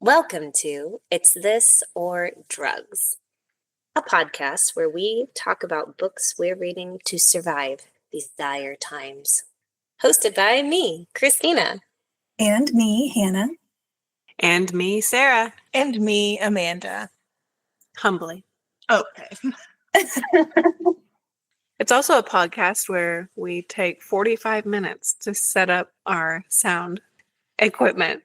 Welcome to It's This or Drugs, a podcast where we talk about books we're reading to survive these dire times. Hosted by me, Christina. And me, Hannah. And me, Sarah. And me, Amanda. Humbly. Okay. It's also a podcast where we take 45 minutes to set up our sound equipment.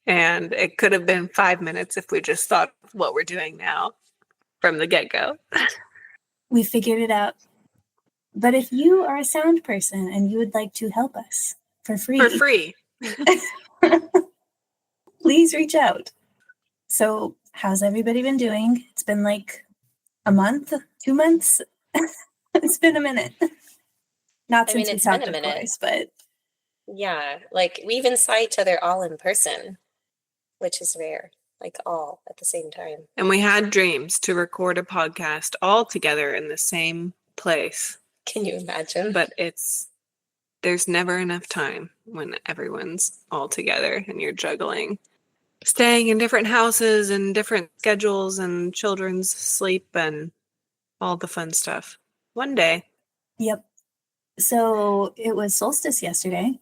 And it could have been 5 minutes if we just thought of what we're doing now from the get-go. We figured it out. But if you are a sound person and you would like to help us for free, please reach out. So how's everybody been doing? It's been like a month, 2 months. It's been a minute. Not since we talked, of course, but yeah, like we even saw each other all in person, which is rare, like all at the same time. And we had dreams to record a podcast all together in the same place. Can you imagine? But there's never enough time when everyone's all together and you're juggling, staying in different houses and different schedules and children's sleep and all the fun stuff. One day. Yep. So it was solstice yesterday.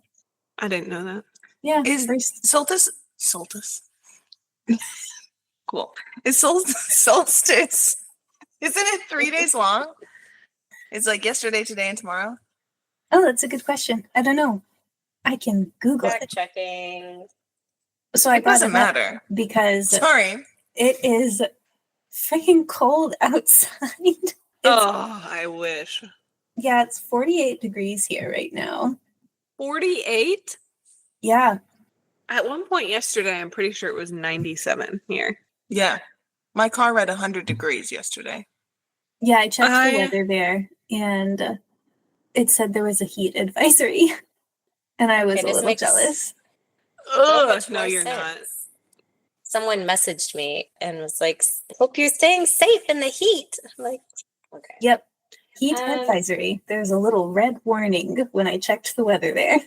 I didn't know that. Yeah. Is solstice? Cool. Is solstice? Isn't it 3 days long? It's like yesterday, today, and tomorrow. Oh, that's a good question. I don't know. I can Google it. Checking. So I It doesn't brought it up matter because Sorry. it is freaking cold outside. I wish. Yeah, it's 48 degrees here right now. 48? Yeah. At one point yesterday, I'm pretty sure it was 97 here. Yeah. My car read 100 degrees yesterday. Yeah, I checked the weather there, and it said there was a heat advisory, and I was a little jealous. Oh, no, you're not. Someone messaged me and was like, hope you're staying safe in the heat. I'm like, okay. Yep. Heat advisory. There's a little red warning when I checked the weather there.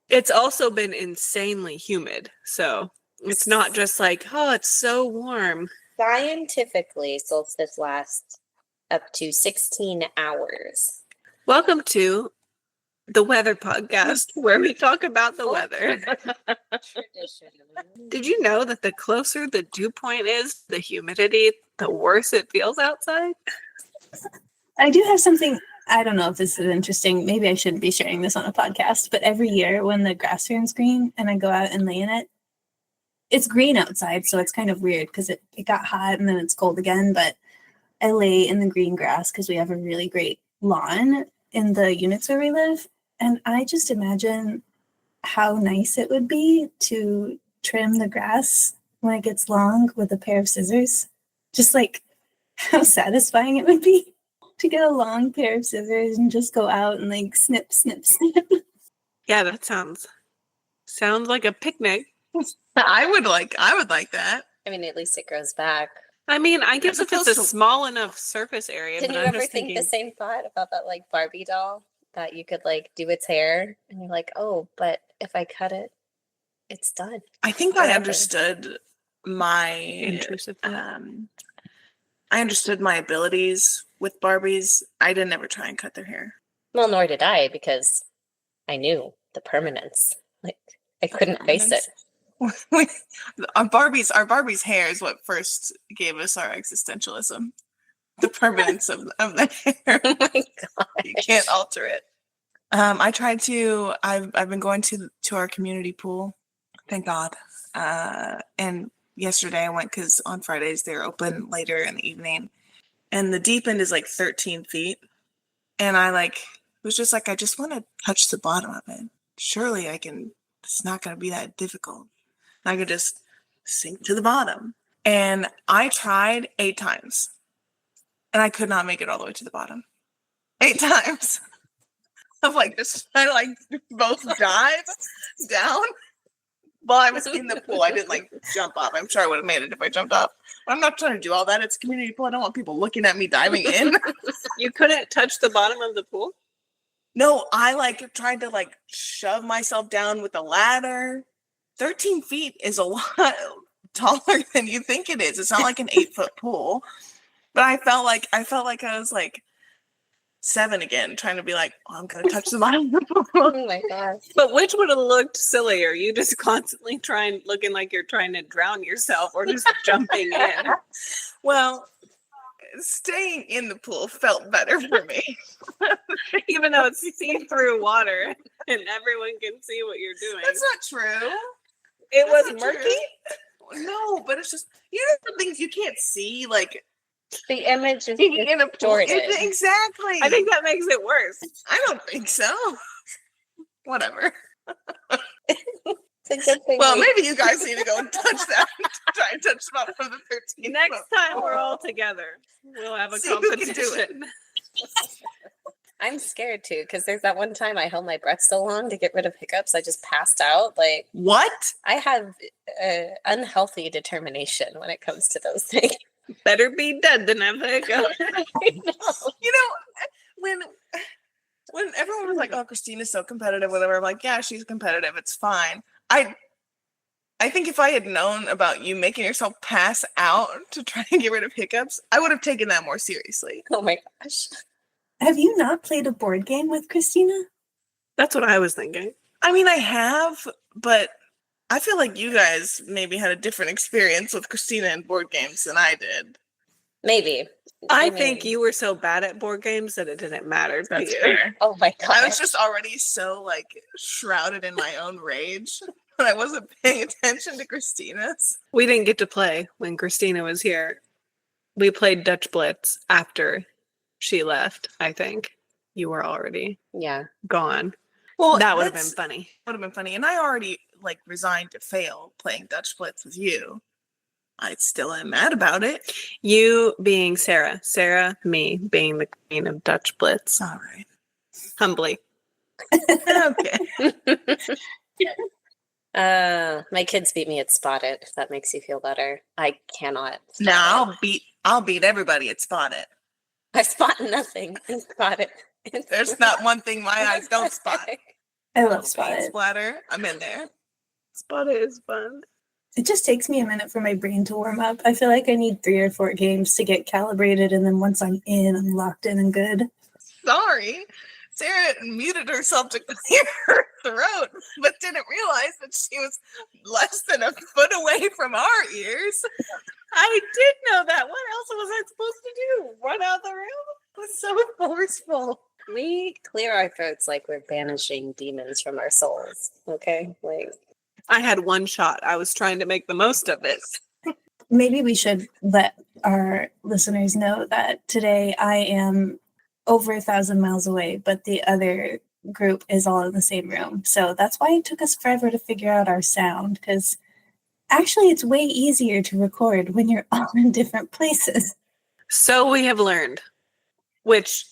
It's also been insanely humid, so it's not just like, oh, it's so warm. Scientifically, solstice lasts up to 16 hours. Welcome to the Weather Podcast, where we talk about the weather. Did you know that the closer the dew point is, the humidity, the worse it feels outside? I do have something, I don't know if this is interesting. Maybe I shouldn't be sharing this on a podcast, but every year when the grass turns green and I go out and lay in it, it's green outside, so it's kind of weird because it got hot and then it's cold again, but I lay in the green grass because we have a really great lawn in the units where we live, and I just imagine how nice it would be to trim the grass when it gets long with a pair of scissors. Just like how satisfying it would be to get a long pair of scissors and just go out and like snip, snip, snip. Yeah, that sounds like a picnic. I would like that. I mean, at least it grows back. I mean, I guess if it's a small enough surface area. Didn't you ever think the same thought about that like Barbie doll that you could like do its hair and you're like, oh, but if I cut it, it's done. I think I understood my intrusive. I understood my abilities with Barbies. I didn't ever try and cut their hair. Well, nor did I, because I knew the permanence. Like I couldn't face it. Our Barbie's hair is what first gave us our existentialism. The permanence of the hair. Oh my God. You can't alter it. I've been going to our community pool. Thank God. And yesterday I went because on Fridays they're open later in the evening. And the deep end is like 13 feet. And was just like, I just want to touch the bottom of it. Surely it's not going to be that difficult. I could just sink to the bottom. And I tried 8 times. And I could not make it all the way to the bottom. 8 times. I'm like, just trying to like both dive down while I was in the pool. I didn't jump off. I'm sure I would have made it if I jumped off. But I'm not trying to do all that. It's a community pool. I don't want people looking at me diving in. You couldn't touch the bottom of the pool? No, I tried to shove myself down with a ladder. 13 feet is a lot taller than you think it is. It's not like an 8-foot pool. But I felt like I was like 7 again, trying to be like, oh, I'm gonna touch the bottom of the pool. Oh my gosh. But which would have looked sillier? You just constantly looking like you're trying to drown yourself, or just jumping in? Well, staying in the pool felt better for me. Even though it's see-through water and everyone can see what you're doing. That's not true. It That's was not murky? true. No, but it's just, the things you can't see, like The image is being in a pool. distorted. Exactly. I think that makes it worse. I don't think so. Whatever. It's a good thing. Well, maybe you guys need to go and touch that. Try and touch the bottom of the 13. Next time we're all together, we'll have a See who can do competition. I'm scared too, because there's that one time I held my breath so long to get rid of hiccups, I just passed out. Like, What? I have unhealthy determination when it comes to those things. Better be dead than have a hiccup. When everyone was like, "Oh, Christina's so competitive," whatever, I'm like, "Yeah, she's competitive. It's fine." I think if I had known about you making yourself pass out to try and get rid of hiccups, I would have taken that more seriously. Oh my gosh. Have you not played a board game with Christina? That's what I was thinking. I mean, I have, but I feel like you guys maybe had a different experience with Christina and board games than I did. Maybe. I mean, think you were so bad at board games that it didn't matter to That's you. fair. Oh my gosh. I was just already so shrouded in my own rage that I wasn't paying attention to Christina's. We didn't get to play when Christina was here. We played Dutch Blitz after she left, I think. You were already Yeah. gone. Well, That would have been funny. Would have been funny, and I already resigned to fail playing Dutch Blitz with you. I still am mad about it. You being Sarah, me being the queen of Dutch Blitz. All right. Humbly. Okay. My kids beat me at Spot It, if that makes you feel better. I cannot. Now I'll beat everybody at Spot It. I spot nothing in Spot It. There's not one thing my eyes don't spot. I love Spot Paint It. splatter. I'm in there. Spot It is fun. It just takes me a minute for my brain to warm up. I feel like I need 3 or 4 games to get calibrated, and then once I'm in, I'm locked in and good. Sorry. Sarah muted herself to clear her throat, but didn't realize that she was less than a foot away from our ears. I did know that. What else was I supposed to do? Run out the room? It was so forceful. We clear our throats like we're banishing demons from our souls. Okay? I had one shot. I was trying to make the most of it. Maybe we should let our listeners know that today I am over 1,000 miles away, but the other group is all in the same room. So that's why it took us forever to figure out our sound, because actually it's way easier to record when you're all in different places. So we have learned, which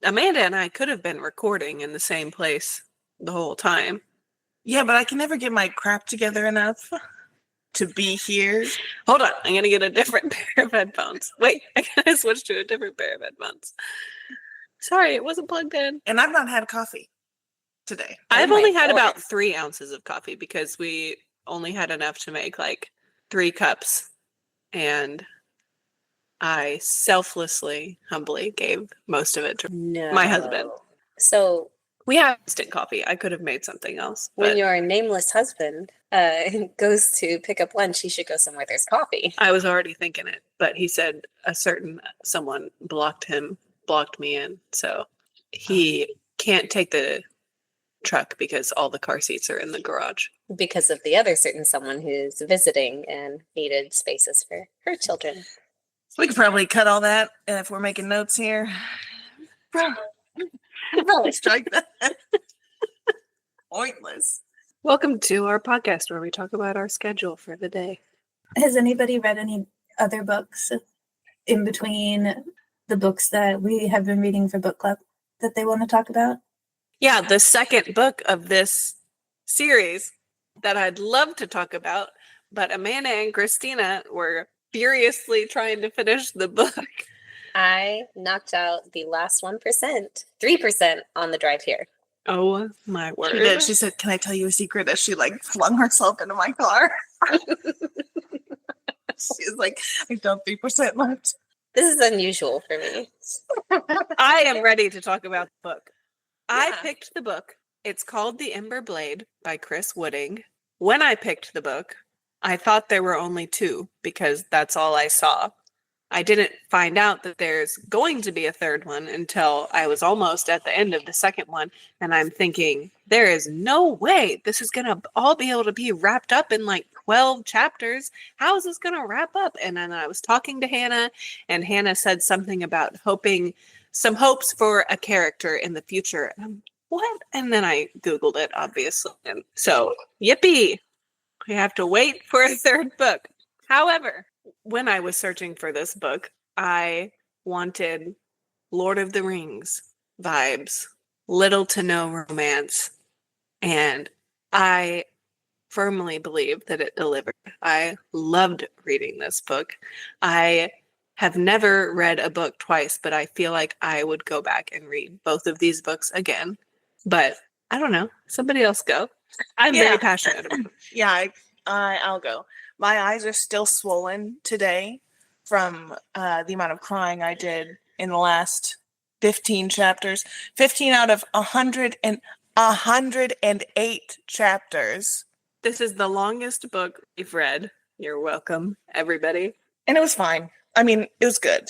Amanda and I could have been recording in the same place the whole time. Yeah, but I can never get my crap together enough to be here. Hold on, I'm going to get a different pair of headphones. Wait, I got to switch to a different pair of headphones. Sorry, it wasn't plugged in. And I've not had coffee today. I've my only had Lord. about 3 ounces of coffee because we only had enough to make 3 cups. And I selflessly, humbly gave most of it to No. my husband. So We have instant coffee. I could have made something else. when But your nameless husband goes to pick up lunch, he should go somewhere there's coffee. I was already thinking it. But he said a certain someone blocked me in. So he can't take the truck because all the car seats are in the garage. Because of the other certain someone who's visiting and needed spaces for her children. We could probably cut all that if we're making notes here. Probably strike that. Pointless. Welcome to our podcast where we talk about our schedule for the day. Has anybody read any other books in between the books that we have been reading for book club that they want to talk about? Yeah, the second book of this series that I'd love to talk about, but Amanda and Christina were furiously trying to finish the book. I knocked out the last 1%, 3% on the drive here. Oh my word. She did. She said, "Can I tell you a secret?" As she flung herself into my car. She's like, I still have 3% left. This is unusual for me. I am ready to talk about the book. I Yeah. picked the book. It's called The Ember Blade by Chris Wooding. When I picked the book, I thought there were only 2 because that's all I saw. I didn't find out that there's going to be a third one until I was almost at the end of the second one. And I'm thinking, there is no way this is going to all be able to be wrapped up in like 12 chapters. How is this going to wrap up? And then I was talking to Hannah, and Hannah said something about some hopes for a character in the future. And I'm, what? And then I Googled it, obviously. And so, yippee! We have to wait for a third book. However, when I was searching for this book, I wanted Lord of the Rings vibes, little to no romance, and I firmly believe that it delivered. I loved reading this book. I have never read a book twice, but I feel like I would go back and read both of these books again. But I don't know. Somebody else go. I'm very passionate about it. Yeah, I'll go. My eyes are still swollen today from the amount of crying I did in the last 15 chapters. 15 out of 108 chapters. This is the longest book we've read. You're welcome, everybody. And it was fine. I mean, it was good.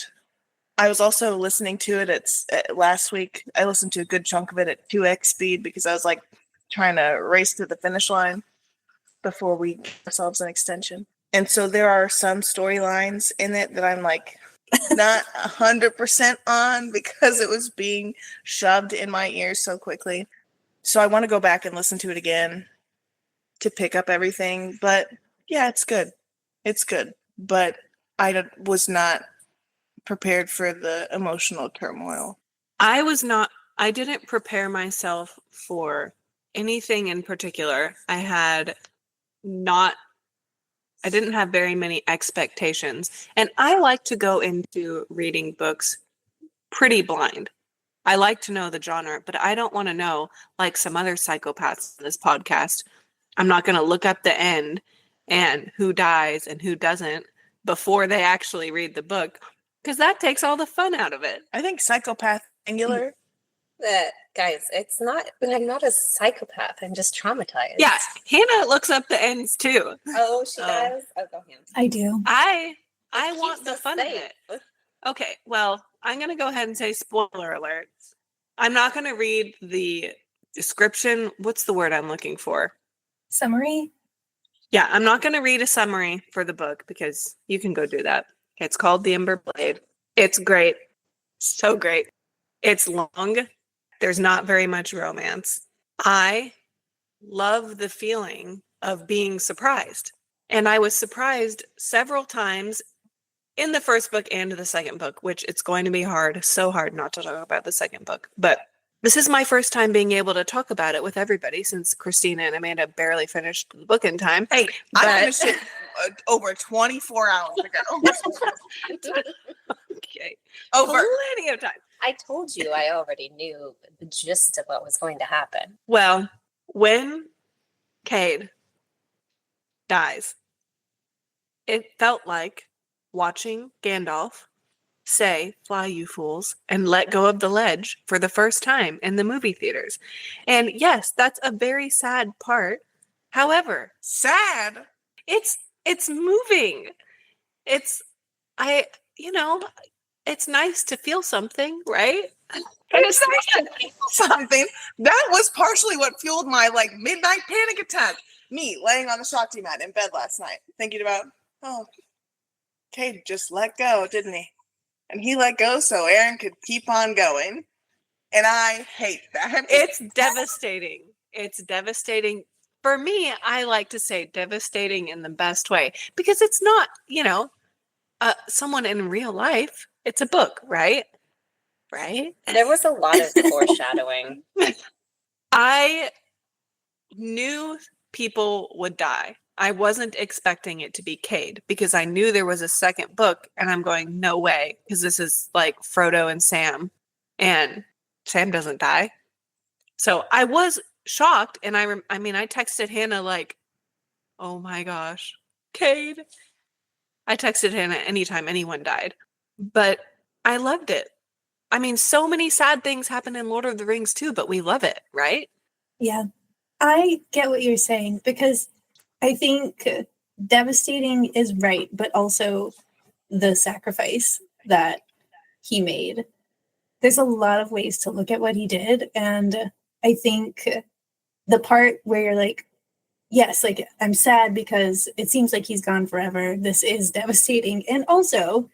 I was also listening to it last week. I listened to a good chunk of it at 2x speed because I was like trying to race to the finish line before we give ourselves an extension. And so there are some storylines in it that I'm like not 100% on because it was being shoved in my ears so quickly. So I want to go back and listen to it again to pick up everything. But yeah, it's good. It's good. But I was not prepared for the emotional turmoil. I didn't prepare myself for anything in particular. I didn't have very many expectations. And I like to go into reading books pretty blind. I like to know the genre, but I don't want to know, like some other psychopaths in this podcast. I'm not going to look up the end and who dies and who doesn't before they actually read the book, because that takes all the fun out of it. I think psychopath singular. Guys, I'm not a psychopath. I'm just traumatized. Yeah, Hannah looks up the ends too. Oh, she does? Oh, go Hannah. I do. I It want keeps the us fun of safe. it. Okay, well, I'm going to go ahead and say spoiler alert. I'm not going to read the description. What's the word I'm looking for? Summary? Yeah, I'm not going to read a summary for the book because you can go do that. It's called The Ember Blade. It's great. So great. It's long. There's not very much romance. I love the feeling of being surprised. And I was surprised several times in the first book and the second book, which it's going to be so hard not to talk about the second book. But this is my first time being able to talk about it with everybody since Christina and Amanda barely finished the book in time. Hey, I finished it over 24 hours ago. Okay. Over. Plenty of time. I told you I already knew the gist of what was going to happen. Well, when Cade dies, it felt like watching Gandalf say, "Fly, you fools," and let go of the ledge for the first time in the movie theaters. And yes, that's a very sad part. However, Sad. it's moving. It's nice to feel something, right? It's nice to feel something. That was partially what fueled my midnight panic attack. Me laying on the Shakti mat in bed last night, thinking about, Cade just let go, didn't he? And he let go so Aaron could keep on going. And I hate that. It's devastating. It's devastating. For me, I like to say devastating in the best way because it's not, someone in real life. It's a book, right? Right? There was a lot of foreshadowing. I knew people would die. I wasn't expecting it to be Cade because I knew there was a second book and I'm going, no way, because this is like Frodo and Sam and Sam doesn't die. So I was shocked and I texted Hannah like, oh my gosh, Cade. I texted him at any time anyone died. But I loved it. I mean, so many sad things happen in Lord of the Rings too, but we love it, right? Yeah. I get what you're saying because I think devastating is right, but also the sacrifice that he made. There's a lot of ways to look at what he did. And I think the part where you're like, yes, like I'm sad because it seems like he's gone forever. This is devastating. And also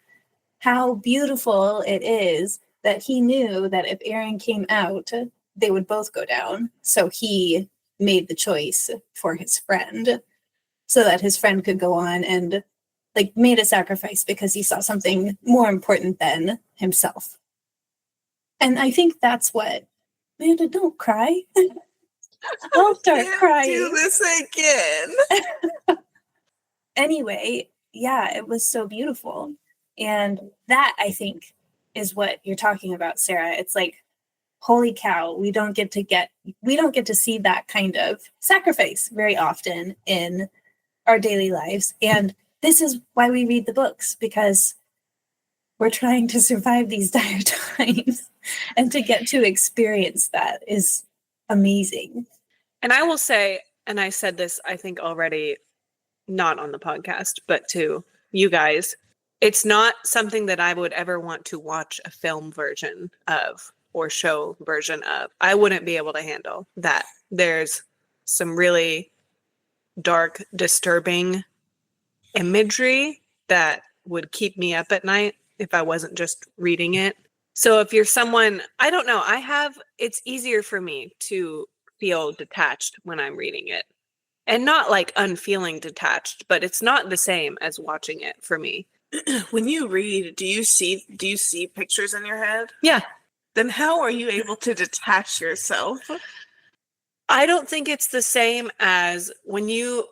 how beautiful it is that he knew that if Aaron came out, they would both go down. So he made the choice for his friend so that his friend could go on and like made a sacrifice because he saw something more important than himself. And I think that's what, Amanda, don't cry. I'll start Can't crying. do this again. Anyway, yeah, it was so beautiful. And that, I think, is what you're talking about, Sarah. It's like, holy cow, we don't get to see that kind of sacrifice very often in our daily lives. And this is why we read the books, because we're trying to survive these dire times, and to get to experience that is amazing. And I will say, and I said this, I think already, not on the podcast, but to you guys, it's not something that I would ever want to watch a film version of or show version of. I wouldn't be able to handle that. There's some really dark, disturbing imagery that would keep me up at night if I wasn't just reading it. So if you're someone, I don't know, it's easier for me to feel detached when I'm reading it. And not like unfeeling detached, but it's not the same as watching it for me. When you read, do you see pictures in your head? Yeah. Then how are you able to detach yourself? I don't think it's the same as when you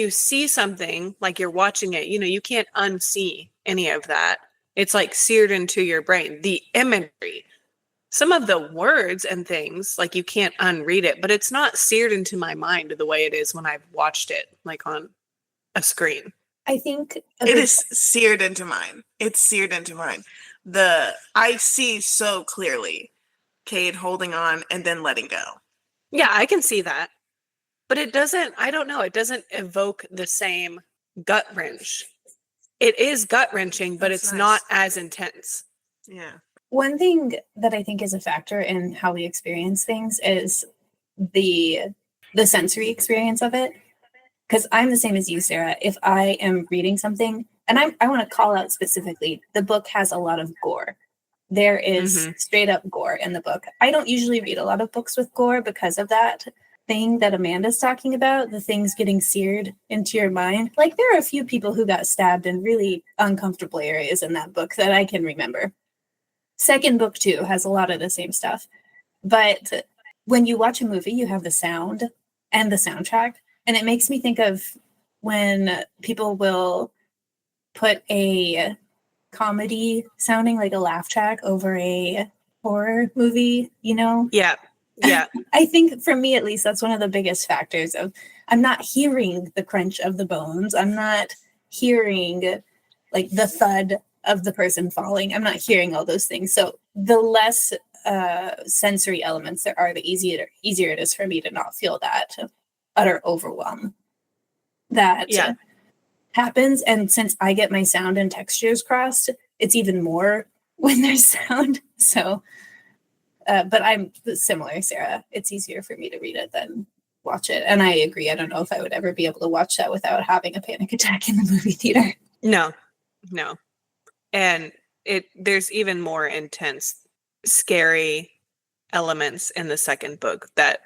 see something, like you're watching it, you can't unsee any of that. It's like seared into your brain. The imagery, some of the words and things, like you can't unread it, but it's not seared into my mind the way it is when I've watched it, like on a screen. I think it is seared into mine. It's seared into mine. I see so clearly Cade holding on and then letting go. Yeah, I can see that. But it doesn't evoke the same gut wrench. It is gut wrenching, but That's it's nice. not as intense. Yeah. One thing that I think is a factor in how we experience things is the sensory experience of it. Because I'm the same as you, Sarah. If I am reading something, and I want to call out specifically, the book has a lot of gore. There is straight up gore in the book. I don't usually read a lot of books with gore because of that thing that Amanda's talking about, the things getting seared into your mind. Like there are a few people who got stabbed in really uncomfortable areas in that book that I can remember. Second book too has a lot of the same stuff. But when you watch a movie, you have the sound and the soundtrack. And it makes me think of when people will put a comedy sounding like a laugh track over a horror movie, Yeah. Yeah. I think for me, at least, that's one of the biggest factors of I'm not hearing the crunch of the bones. I'm not hearing like the thud of the person falling. I'm not hearing all those things. So the less sensory elements there are, the easier it is for me to not feel that utter overwhelm that happens. And since I get my sound and textures crossed, it's even more when there's sound. So, but I'm similar, Sarah. It's easier for me to read it than watch it. And I agree. I don't know if I would ever be able to watch that without having a panic attack in the movie theater. No. And there's even more intense, scary elements in the second book that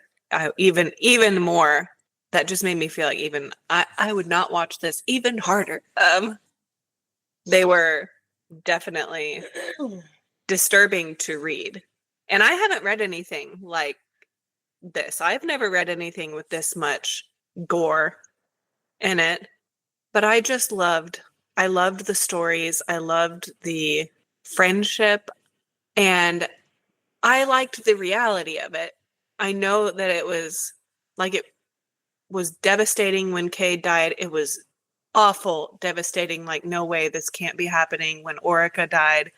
even more that just made me feel like even I would not watch this even harder. They were definitely disturbing to read. And I haven't read anything like this. I've never read anything with this much gore in it. But I loved the stories. I loved the friendship. And I liked the reality of it. I know that it was devastating when Cade died. It was awful, devastating, like, no way, this can't be happening when Orica died.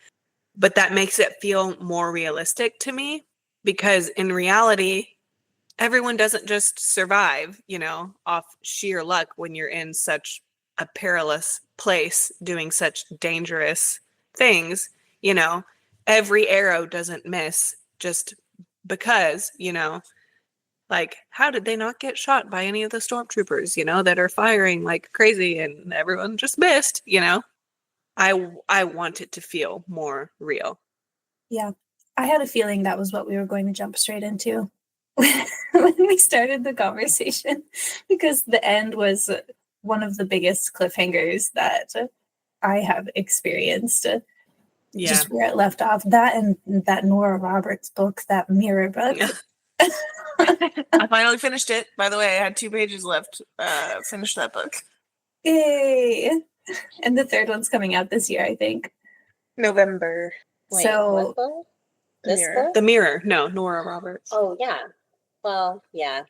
But that makes it feel more realistic to me, because in reality, everyone doesn't just survive, off sheer luck when you're in such a perilous place doing such dangerous things. Every arrow doesn't miss just because, like, how did they not get shot by any of the stormtroopers, that are firing like crazy and everyone just missed, I want it to feel more real. Yeah. I had a feeling that was what we were going to jump straight into when we started the conversation, because the end was one of the biggest cliffhangers that I have experienced. Yeah. Just where it left off. That and that Nora Roberts book, that Mirror book. I finally finished it. By the way, I had 2 pages left. Finish that book. Yay! And the third one's coming out this year, I think. November. Wait, So what book? This Mirror. book? The Mirror. No, Nora Roberts. Oh, yeah. Well, yeah.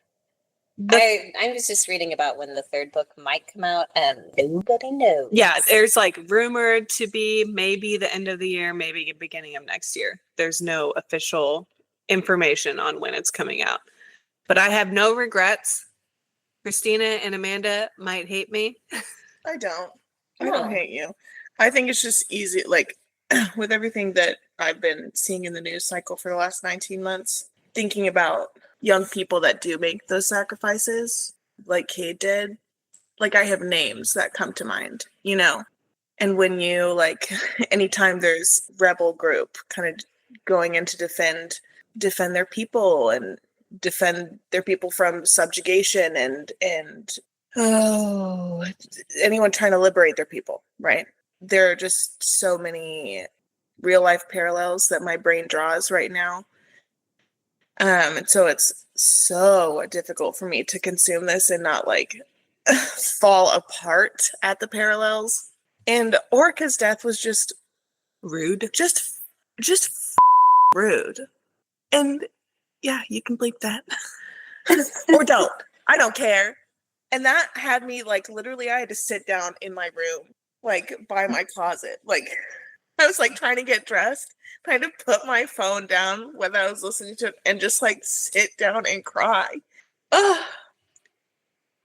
I was just reading about when the third book might come out, and nobody knows. Yeah, there's like rumored to be maybe the end of the year, maybe beginning of next year. There's no official information on when it's coming out. But I have no regrets. Christina and Amanda might hate me. I don't. I No. don't hate you. I think it's just easy, like, with everything that I've been seeing in the news cycle for the last 19 months, thinking about young people that do make those sacrifices, like Kate did. Like, I have names that come to mind, And when you, like, anytime there's rebel group kind of going in to defend their people and defend their people from subjugation and anyone trying to liberate their people, right? There are just so many real life parallels that my brain draws right now. And so it's so difficult for me to consume this and not, like, fall apart at the parallels. And Orca's death was just Rude. just rude. And yeah, you can bleep that. Or don't. I don't care. And that had me, like, literally I had to sit down in my room, like, by my closet. Like, I was, like, trying to get dressed, trying to put my phone down when I was listening to it and just, like, sit down and cry. Ugh.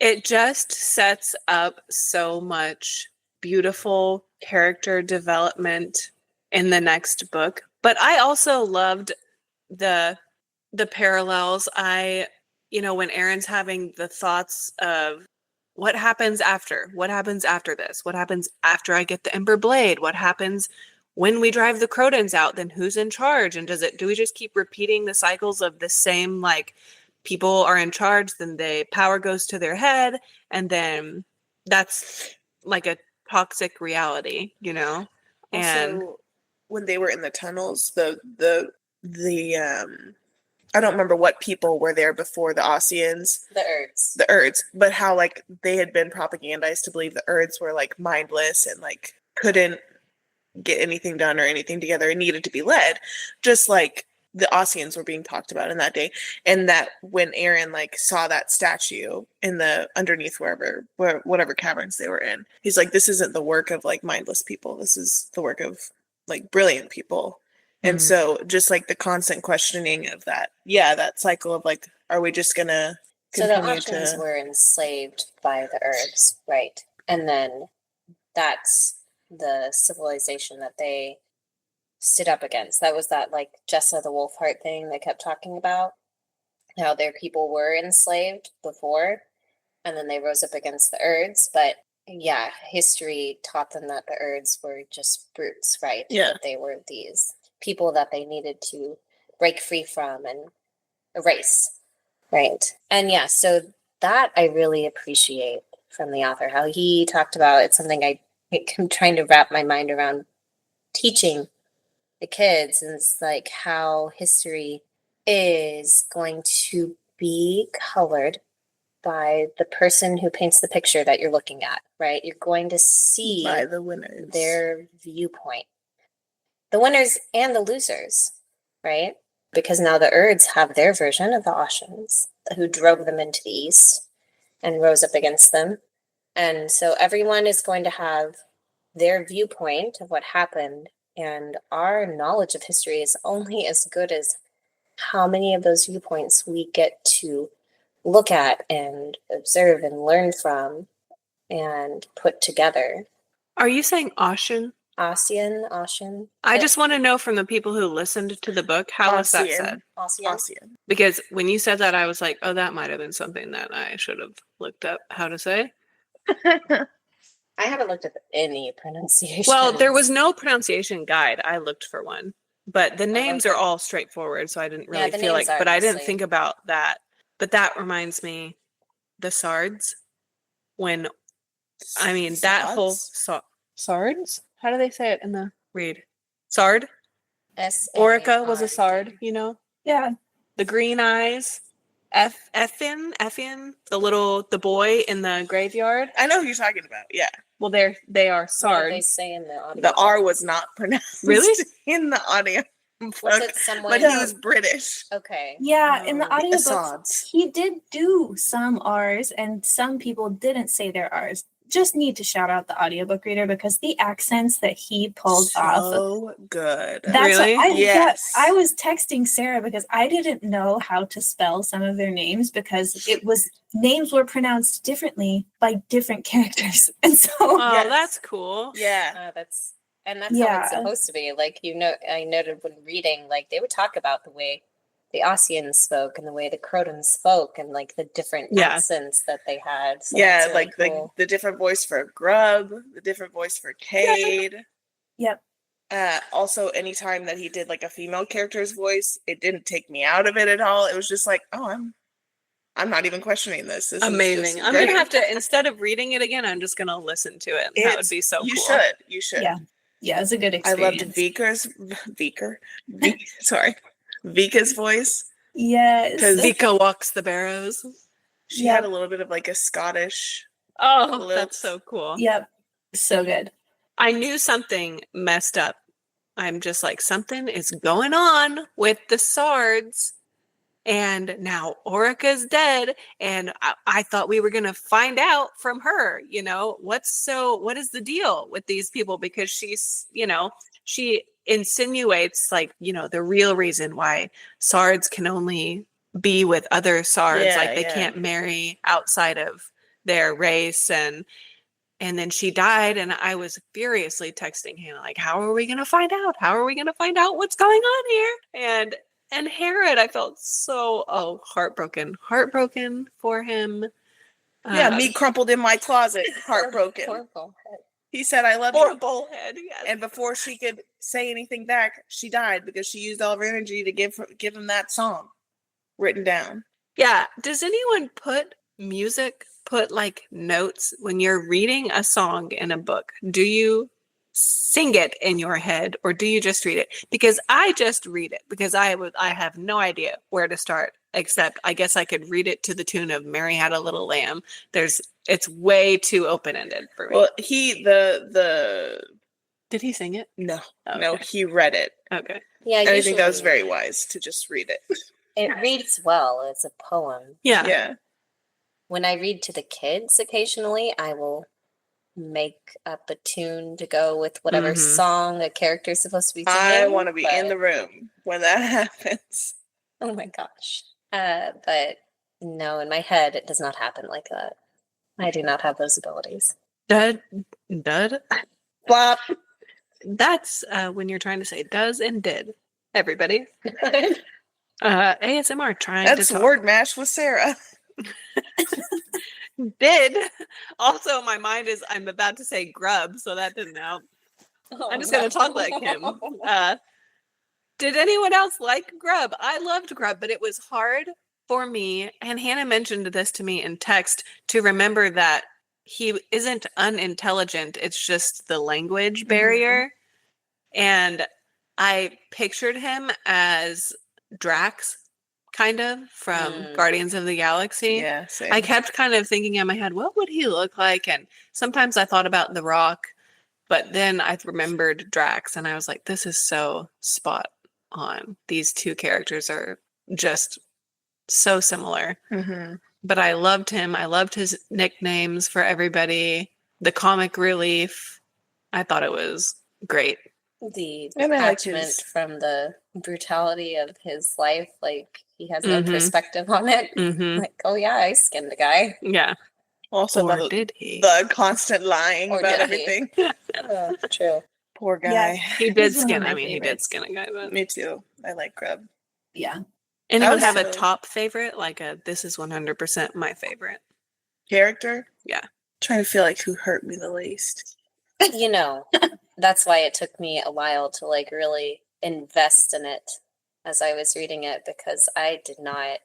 It just sets up so much beautiful character development in the next book. But I also loved the parallels. When Aaron's having the thoughts of what happens after this? What happens after I get the Ember Blade? What happens when we drive the Crotons out? Then who's in charge? And do we just keep repeating the cycles of the same, like, people are in charge, then the power goes to their head, and then that's like a toxic reality, And Also, when they were in the tunnels, the I don't remember what people were there before the Ossians. The Urds. But how, like, they had been propagandized to believe the Urds were, like, mindless and, like, couldn't get anything done or anything together and needed to be led, just like the Ossians were being talked about in that day. And that when Aaron, like, saw that statue in the underneath whatever caverns they were in, he's like, this isn't the work of, like, mindless people. This is the work of, like, brilliant people. And so just, like, the constant questioning of that cycle of, like, are we just gonna continue So the Ossians were enslaved by the Urds, right? And then that's the civilization that they stood up against. That was that, like, Jessa the Wolfheart thing they kept talking about, how their people were enslaved before, and then they rose up against the Urds. But yeah, history taught them that the Urds were just brutes, right? Yeah. That they were these people that they needed to break free from and erase, right? And yeah, so that I really appreciate from the author, how he talked about. It's something I'm trying to wrap my mind around teaching the kids, and it's like how history is going to be colored by the person who paints the picture that you're looking at, right? You're going to see by the winners, their viewpoint, the winners and the losers, right? Because now the Urds have their version of the Ossians, who drove them into the east and rose up against them. And so everyone is going to have their viewpoint of what happened, and our knowledge of history is only as good as how many of those viewpoints we get to look at and observe and learn from and put together. Are you saying Ashen? Ashen. I just want to know from the people who listened to the book, how was that said? Ossian. Because when you said that, I was like, oh, that might have been something that I should have looked up how to say. I haven't looked at any pronunciation. Well, there was no pronunciation guide. I looked for one. But the names are all straightforward, so I didn't really the feel like, names are but I didn't mostly- think about that. But that reminds me, the Sards, when, I mean, that whole, Sards? How do they say it in the read? Sard? Orica was a Sard, you know? Yeah. The green eyes. Effin, the boy in the graveyard. I know who you're talking about. Yeah. Well, they are What did Sards. they say in the audio? The R was not pronounced Really? in the audio. Was it someone? But he was British. Okay. Yeah, in the Oh. audiobooks, Assads. he did do some R's, and some people didn't say their R's. Just need to shout out the audiobook reader because the accents that he pulled off. So good. That's Really? what Yes. I was texting Sarah because I didn't know how to spell some of their names because names were pronounced differently by different characters. And so Oh, Yes. that's cool. Yeah. That's how it's Yeah. supposed to be. Like, I noted when reading, like they would talk about the way the Ossians spoke and the way the Crotons spoke and like the different Yeah. accents that they had. So Yeah, that's really like cool. the different voice for Grub, the different voice for Cade. Yep. Also, anytime that he did like a female character's voice, it didn't take me out of it at all. It was just like, oh, I'm not even questioning this. This Amazing. is just I'm gonna great. have to, instead of reading it again, I'm just gonna listen to it. That would be so You cool. should. You should. Yeah. Yeah, it's a good I loved experience. Vika's voice. Yes. 'Cause Vika walks the barrows. She Yeah. had a little bit of like a Scottish. Oh, Lilt. that's so cool. Yep. So good. I knew something messed up. I'm just like, something is going on with the Sards. And now Orica's dead. And I thought we were going to find out from her, what is the deal with these people? Because she's, she insinuates like, the real reason why Sards can only be with other Sards. Yeah, like they yeah. can't marry outside of their race. And then she died, and I was furiously texting Hannah, like, how are we going to find out? How are we going to find out what's going on here? And Herod, I felt so heartbroken for him. Yeah, meat crumpled in my closet, heartbroken. Poor bullhead. He said, "I love Poor you." bullhead. Yes. And before she could say anything back, she died because she used all of her energy to give him that song written down. Yeah. Does anyone put like notes when you're reading a song in a book? Do you sing it in your head or do you just read it? Because I just read it because I have no idea where to start, except I guess I could read it to the tune of Mary Had a Little Lamb. It's way too open-ended for me. Well, Did he sing it? no, Okay. he read it. Okay. Yeah, And I think that was usually very wise to just read it. It reads well. It's a poem. Yeah. Yeah. When I read to the kids occasionally, I will make up a tune to go with whatever Mhm. song a character is supposed to be singing. I want to be in but- the room when that happens. Oh my gosh. But no, in my head, it does not happen like that. I do not have those abilities. Dud. Flop. That's when you're trying to say does and did. Everybody. ASMR trying That's to talk. word mash with Sarah. Did. Also, my mind is I'm about to say grub, so that didn't help. I'm just going to talk like him. Did anyone else like Grub? I loved Grub, but it was hard for me, and Hannah mentioned this to me in text, to remember that he isn't unintelligent. It's just the language barrier. And I pictured him as Drax, kind of, from Guardians of the Galaxy. Yeah, same. I kept kind of thinking in my head, what would he look like? And sometimes I thought about The Rock, but then I remembered Drax, and I was like, this is so spot on. These two characters are just so similar. Mhm. But I loved him. I loved his nicknames for everybody. The comic relief. I thought it was great. The And I like detachment his- from the brutality of his life, like he has no Mhm. perspective on it. Mm-hmm. Like, oh yeah, I skinned a guy. Yeah. Also, Or about did he? the constant lying Or about did he? everything. True. Poor guy. Yeah. He did He's one of skin. my I mean, he did favorites. skin a guy. But Me too. I like Grub. Yeah. anyone was have a so- top favorite? Like this is 100% my favorite. Character? Yeah. Trying to feel like who hurt me the least. You know, that's why it took me a while to like really invest in it as I was reading it, because I did not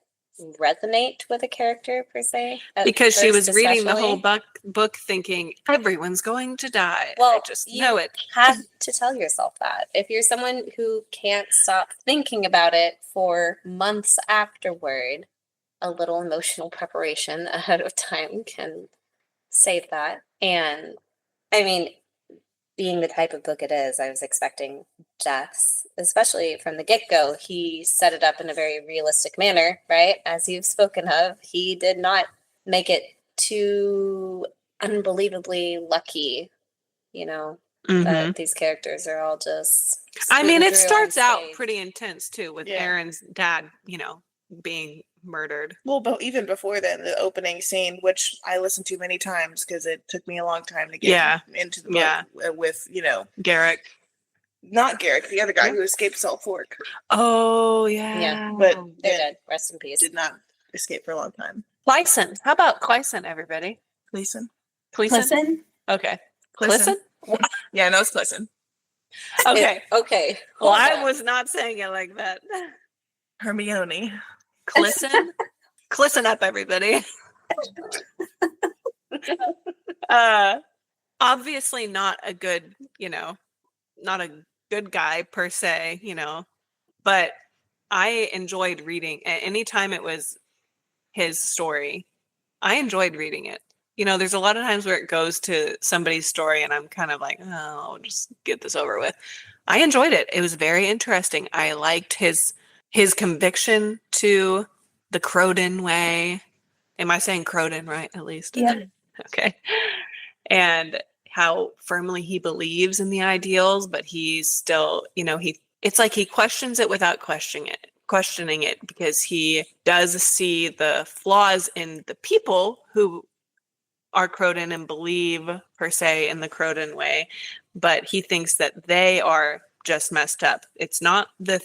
resonate with a character per se. at Because she was first, reading the whole especially. book thinking everyone's going to die. I Well, just you know it. have to tell yourself that. If you're someone who can't stop thinking about it for months afterward, a little emotional preparation ahead of time can save that. And I mean, being the type of book it is, I was expecting deaths, especially from the get go. He set it up in a very realistic manner, right? As you've spoken of, he did not make it too unbelievably lucky, you know, Mhm. that these characters are all just. I mean, it scooting through starts out unscathed. pretty intense too, with Yeah. Aaron's dad, being murdered. Well, but even before then, the opening scene, which I listened to many times because it took me a long time to get Yeah. into the book Yeah. with, Garrick. not Garrick, the other guy Yeah. who escaped Salt Fork, Oh, yeah. Yeah. but They're then dead. Rest in peace. did not escape for a long time. Clyson. How about Clyson, everybody? Cleason? Cleason? Listen, Okay. Clisson? Clisson? Yeah, no, it's Clisson. Okay. Okay. Well, hold I on. was not saying it like that. Hermione. Clisson? Clisson up, everybody. Obviously not a good, not a good guy per se, but I enjoyed reading anytime it was his story. I enjoyed reading it. There's a lot of times where it goes to somebody's story and I'm kind of like, oh, I'll just get this over with. I enjoyed it. It was very interesting. I liked his conviction to the Croden way. Am I saying Croden right, at least? yeah. Okay. And how firmly he believes in the ideals, but he's still, it's like he questions it without questioning it because he does see the flaws in the people who are Croden and believe per se in the Croden way, but he thinks that they are just messed up. It's not the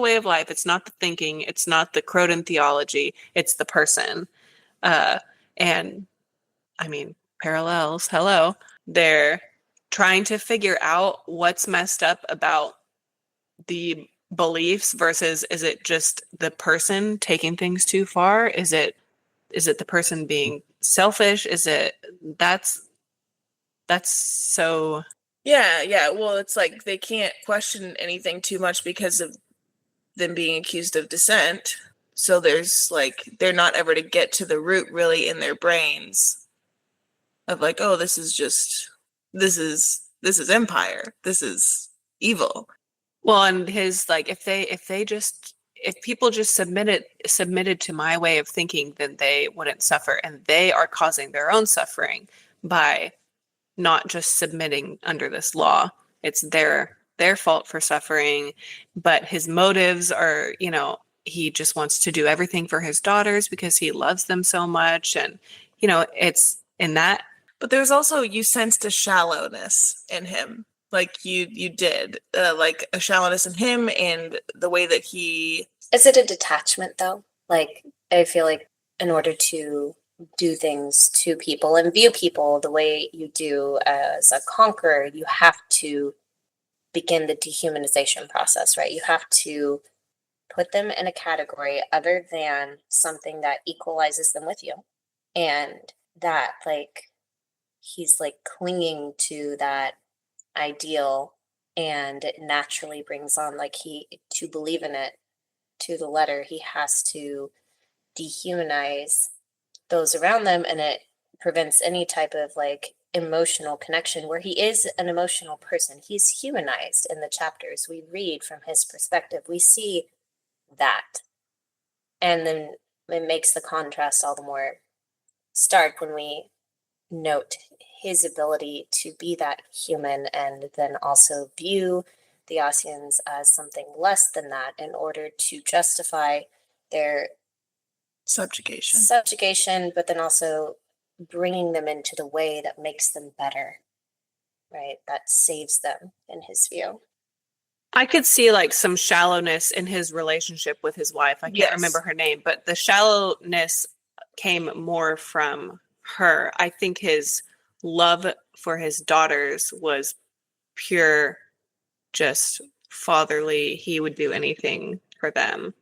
way of life, it's not the thinking, it's not the Croden theology, it's the person. And I mean, parallels, hello. They're trying to figure out what's messed up about the beliefs versus is it just the person taking things too far? Is it the person being selfish? Is it that's so Yeah. Well, it's like they can't question anything too much because of them being accused of dissent. So there's like they're not ever to get to the root really in their brains of like, oh, this is empire. This is evil. well, and his like if people just submitted to my way of thinking, then they wouldn't suffer, and they are causing their own suffering by not just submitting under this law. It's their fault for suffering, but his motives are, he just wants to do everything for his daughters because he loves them so much, and it's in that. But there's also you sensed a shallowness in him, like you did, like a shallowness in him and the way that he. Is it a detachment though? Like, I feel like in order to do things to people and view people the way you do as a conqueror, you have to begin the dehumanization process, right? You have to put them in a category other than something that equalizes them with you. And that, like, he's like clinging to that ideal, and it naturally brings on, like, to believe in it to the letter, he has to dehumanize those around them, and it prevents any type of like emotional connection where he is an emotional person. He's humanized in the chapters we read from his perspective. We see that. And then it makes the contrast all the more stark when we note his ability to be that human and then also view the Ossians as something less than that in order to justify their subjugation, but then also bringing them into the way that makes them better, right? That saves them in his view. I could see like some shallowness in his relationship with his wife. I can't remember her name, but the shallowness came more from her. I think his love for his daughters was pure, just fatherly. He would do anything for them.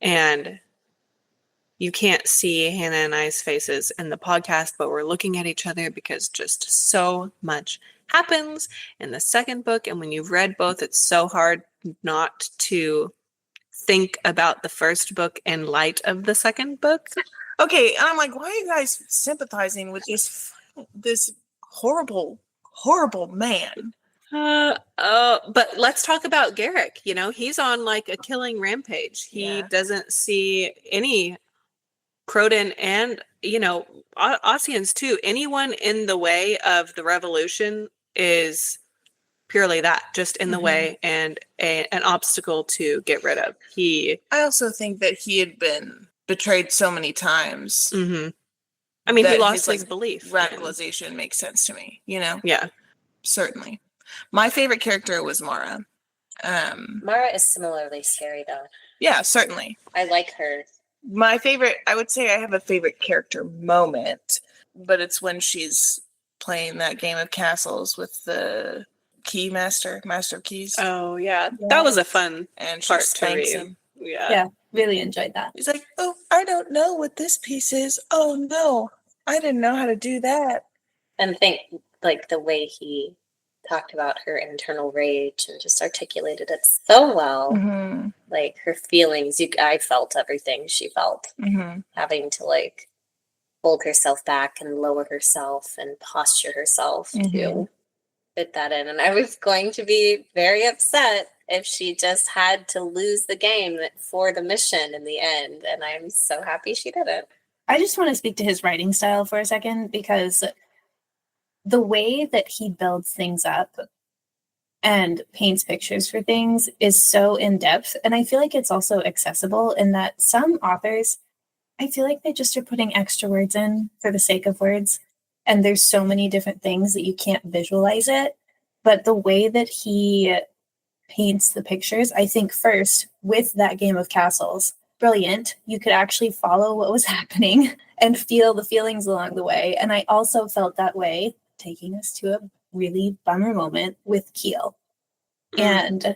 And you can't see Hannah and I's faces in the podcast, but we're looking at each other because just so much happens in the second book. And when you've read both, it's so hard not to think about the first book in light of the second book. Okay, and I'm like, why are you guys sympathizing with this horrible man? But let's talk about Garrick. You know, he's on like a killing rampage. He doesn't see any Croden and, you know, Ossians too. Anyone in the way of the revolution is purely that, just in the way and an obstacle to get rid of. I also think that he had been betrayed so many times. I mean, he lost his belief. Radicalization makes sense to me, you know? Yeah. Certainly. My favorite character was Mara. Mara is similarly scary, though. Yeah, certainly. I like her. My favorite, I would say I have a favorite character moment, but it's when she's playing that game of castles with the master of keys. Oh, yeah. That was a fun and part she spanks to him. Yeah, really enjoyed that. He's like, oh, I don't know what this piece is. Oh, no, I didn't know how to do that. And think, like, the way he talked about her internal rage and just articulated it so well. Like, her feelings, I felt everything she felt. Having to, like, hold herself back and lower herself and posture herself to fit that in. And I was going to be very upset if she just had to lose the game for the mission in the end. And I'm so happy she didn't. I just want to speak to his writing style for a second, because the way that he builds things up and paints pictures for things is so in-depth. And I feel like it's also accessible in that some authors, I feel like they just are putting extra words in for the sake of words. And there's so many different things that you can't visualize it. But the way that he paints the pictures, I think first with that game of castles, brilliant. You could actually follow what was happening and feel the feelings along the way. And I also felt that way, taking us to a really bummer moment with Keel. And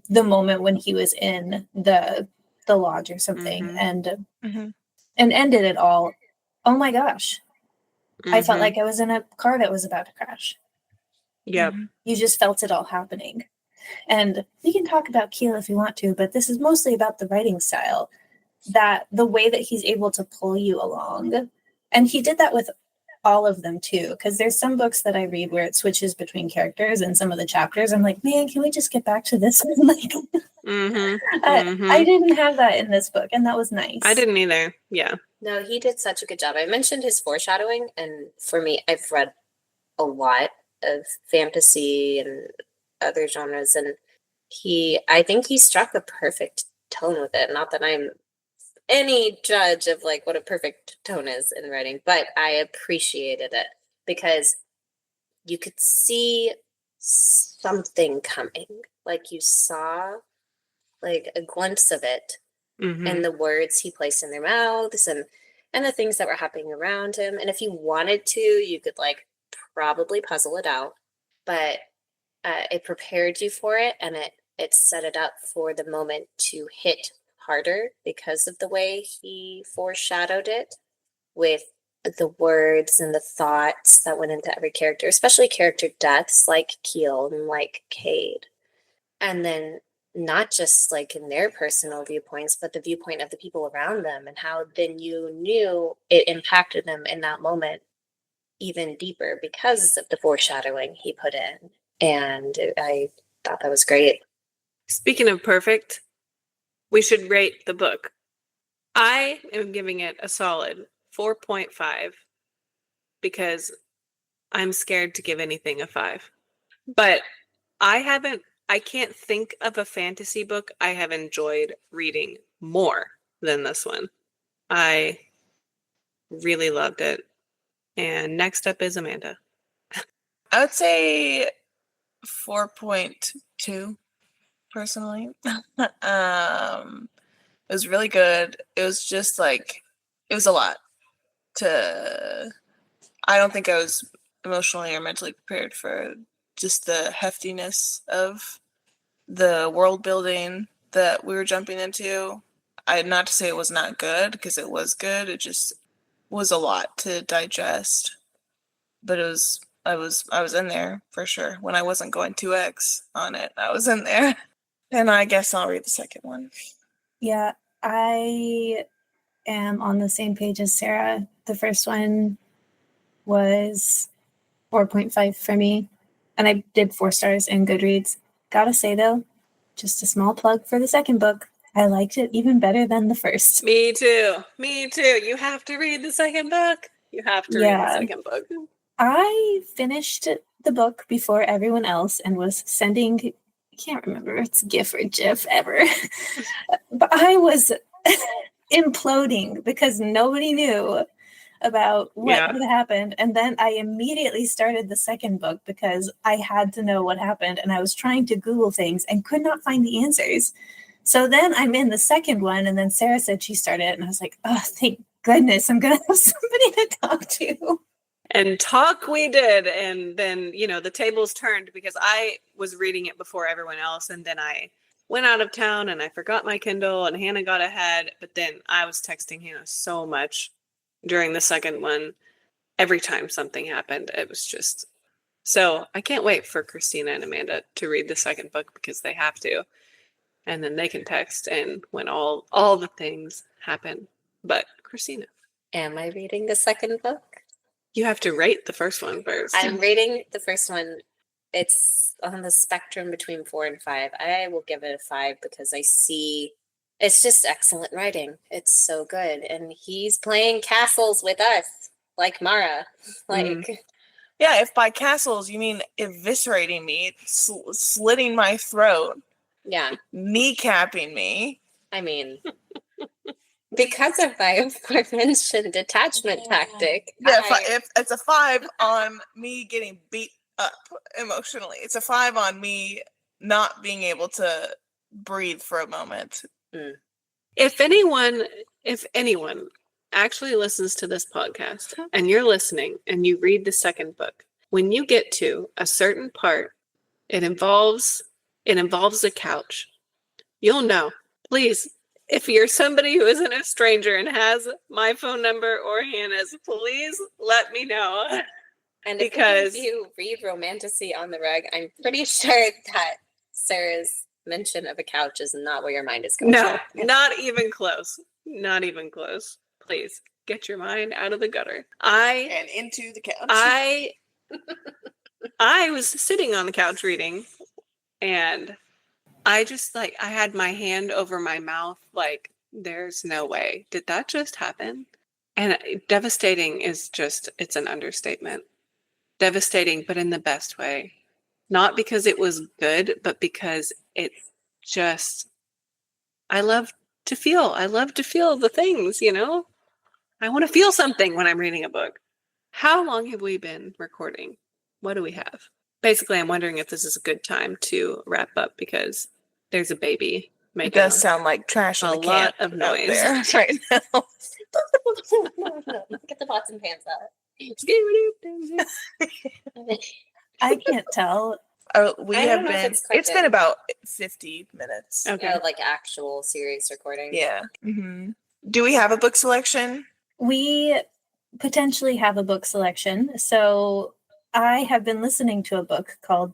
the moment when he was in the lodge or something and ended it all. Oh my gosh. I felt like I was in a car that was about to crash. Yep. You just felt it all happening. And we can talk about Keel if you want to, but this is mostly about the writing style, that the way that he's able to pull you along. And he did that with all of them too, because there's some books that I read where it switches between characters and some of the chapters. I'm like, man, can we just get back to this one? Like, I didn't have that in this book, and that was nice. I didn't either. Yeah. No, he did such a good job. I mentioned his foreshadowing, and for me, I've read a lot of fantasy and other genres, and I think he struck a perfect tone with it. Not that I'm any judge of like what a perfect tone is in writing, but I appreciated it because you could see something coming. Like you saw like a glimpse of it in the words he placed in their mouths and the things that were happening around him. And if you wanted to, you could like probably puzzle it out, but it prepared you for it, and it set it up for the moment to hit harder because of the way he foreshadowed it with the words and the thoughts that went into every character, especially character deaths like Keel and like Cade. And then not just like in their personal viewpoints, but the viewpoint of the people around them, and how then you knew it impacted them in that moment even deeper because of the foreshadowing he put in. And I thought that was great. Speaking of perfect, we should rate the book. I am giving it a solid 4.5 because I'm scared to give anything a 5. But I can't think of a fantasy book I have enjoyed reading more than this one. I really loved it. And next up is Amanda. I would say 4.2 personally. It was really good. It was just like, it was a lot to, I don't think I was emotionally or mentally prepared for just the heftiness of the world building that we were jumping into. Not to say it was not good, because it was good. It just was a lot to digest. But I was in there for sure. When I wasn't going 2x on it, I was in there. And I guess I'll read the second one. Yeah, I am on the same page as Sarah. The first one was 4.5 for me, and I did 4 stars in Goodreads. Gotta say though, just a small plug for the second book. I liked it even better than the first. Me too. Me too. You have to read the second book. You have to read the second book. I finished the book before everyone else and was sending, I can't remember if it's GIF or GIF ever, but I was imploding because nobody knew about what had happened. And then I immediately started the second book because I had to know what happened. And I was trying to Google things and could not find the answers. So then I'm in the second one, and then Sarah said she started it, and I was like, oh, thank goodness, I'm going to have somebody to talk to. And talk we did. And then, the tables turned because I was reading it before everyone else. And then I went out of town and I forgot my Kindle, and Hannah got ahead. But then I was texting Hannah so much during the second one. Every time something happened, it was just... So I can't wait for Christina and Amanda to read the second book because they have to. And then they can text and when all the things happen. But Christina. Am I reading the second book? You have to rate the first one first. I'm reading the first one. It's on the spectrum between 4 and 5. I will give it a 5 because I see it's just excellent writing. It's so good. And he's playing castles with us, like Mara. Yeah, if by castles you mean eviscerating me, slitting my throat. Yeah. Kneecapping me. I mean, because of my aforementioned detachment tactic. Yeah, if it's a 5 on me getting beat up emotionally. It's a 5 on me not being able to breathe for a moment. If anyone actually listens to this podcast and you're listening and you read the second book, when you get to a certain part, it involves a couch. You'll know. Please, if you're somebody who isn't a stranger and has my phone number or Hannah's, please let me know. And because if you read Romantasy on the Rug, I'm pretty sure that Sarah's mention of a couch is not where your mind is going. No, not even close. Not even close. Please get your mind out of the gutter. And into the couch. I was sitting on the couch reading, and I just I had my hand over my mouth like, there's no way. Did that just happen? And devastating is just, it's an understatement. Devastating, but in the best way. Not because it was good, but because it's just, I love to feel the things, I want to feel something when I'm reading a book. How long have we been recording? What do we have? Basically, I'm wondering if this is a good time to wrap up because there's a baby making it does sound like trash in the can lot of noise there right now. Get the pots and pans out. I can't tell. It's been about 50 minutes. Okay. Like actual serious recording. Yeah. Mm-hmm. Do we have a book selection? We potentially have a book selection. So I have been listening to a book called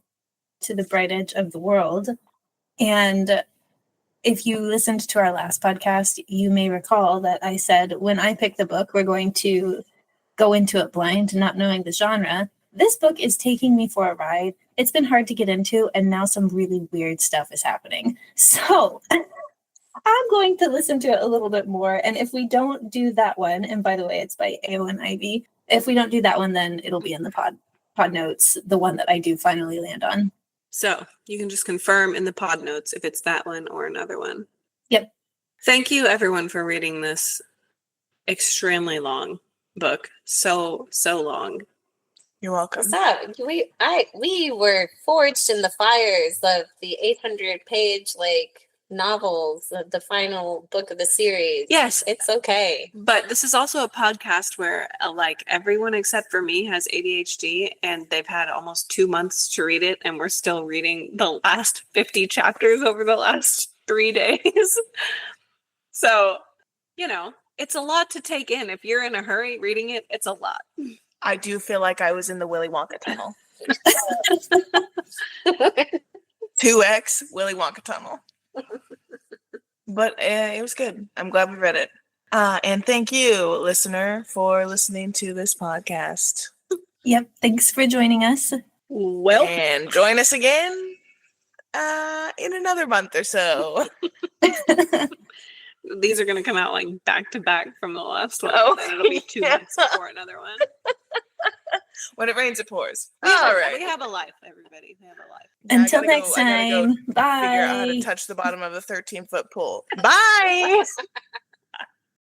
To the Bright Edge of the World. And if you listened to our last podcast, you may recall that I said, when I pick the book, we're going to go into it blind, not knowing the genre. This book is taking me for a ride. It's been hard to get into, and now some really weird stuff is happening. So I'm going to listen to it a little bit more. And if we don't do that one, and by the way, it's by AO and Ivy. If we don't do that one, then it'll be in the pod notes, the one that I do finally land on. So you can just confirm in the pod notes if it's that one or another one. Yep. Thank you, everyone, for reading this extremely long book. So long. You're welcome. What's up? We were forged in the fires of the 800-page novels, the final book of the series. Yes. It's okay. But this is also a podcast where everyone except for me has ADHD, and they've had almost 2 months to read it, and we're still reading the last 50 chapters over the last 3 days. So, it's a lot to take in. If you're in a hurry reading it, it's a lot. I do feel like I was in the Willy Wonka tunnel. 2X Willy Wonka tunnel. But it was good. I'm glad we read it. And thank you, listener, for listening to this podcast. Yep. Thanks for joining us. Well, and join us again in another month or so. These are going to come out back to back from the last one. Oh, Then it'll be 2 months before another one. When it rains, it pours. We right. We have a life, everybody. We have a life. Yeah, I Until gotta next I gotta time. Bye. figure out how to touch the bottom of a 13-foot pool. Bye.